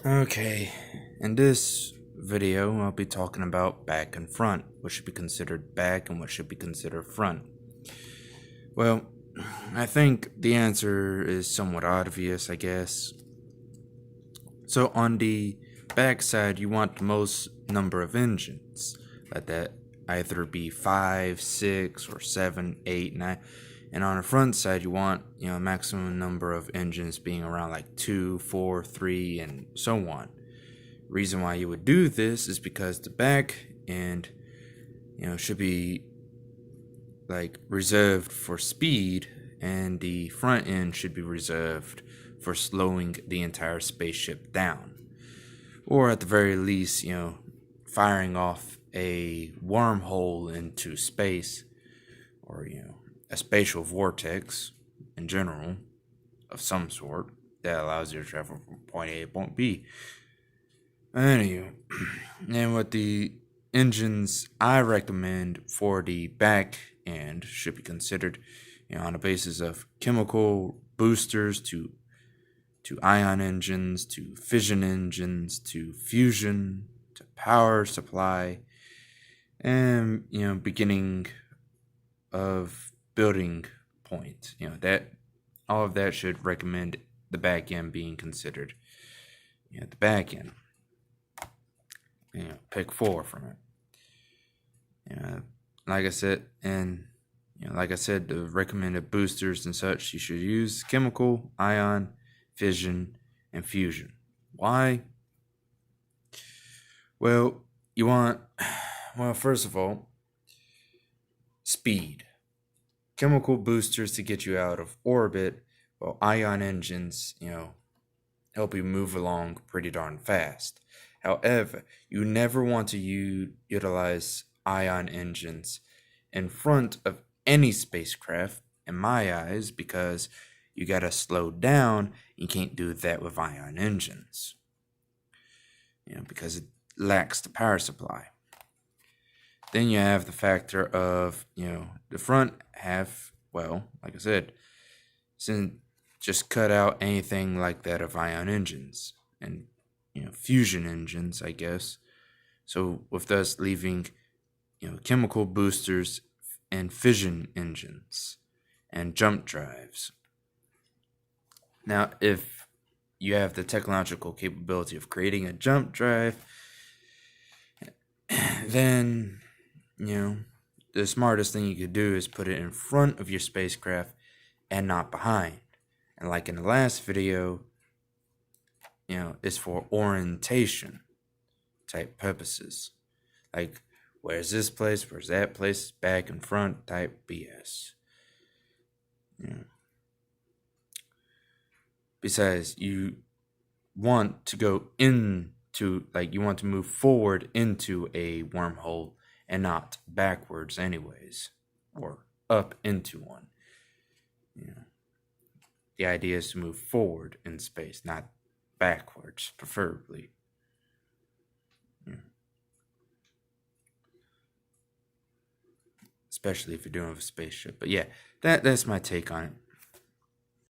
Okay, in this video, I'll be talking about back and front, what should be considered back and what should be considered front. Well, I think the answer is somewhat obvious, I guess. So on the back side, you want the most number of engines. Let that either be 5, 6, or 7, 8, 9. And on the front side, you want, a maximum number of engines being around like 2, 4, 3, and so on. Reason why you would do this is because the back end, should be like reserved for speed, and the front end should be reserved for slowing the entire spaceship down. Or at the very least, firing off a wormhole into space, or, a spatial vortex in general of some sort that allows you to travel from point A to point B. Anyway, and what the engines I recommend for the back end should be considered, on the basis of chemical boosters to ion engines, to fission engines, to fusion, to power supply, and beginning of building point. That all of that should recommend the back end being considered. The back end. Pick 4 from it. Like I said, the recommended boosters and such, you should use chemical, ion, fission, and fusion. Why? Well, first of all, speed. Chemical boosters to get you out of orbit, while ion engines, help you move along pretty darn fast. However, you never want to utilize ion engines in front of any spacecraft, in my eyes, because you gotta slow down. You can't do that with ion engines, because it lacks the power supply. Then you have the factor of, the front half, well, like I said, since just cut out anything like that of ion engines and, fusion engines, I guess. So with us leaving, chemical boosters and fission engines and jump drives. Now, if you have the technological capability of creating a jump drive, then, the smartest thing you could do is put it in front of your spacecraft and not behind. And like in the last video, it's for orientation type purposes. Like, where's this place, where's that place, back and front type BS. Besides, you want to go into, you want to move forward into a wormhole and not backwards anyways, or up into one. The idea is to move forward in space, not backwards, preferably. Especially if you're doing with a spaceship. But yeah, that's my take on it.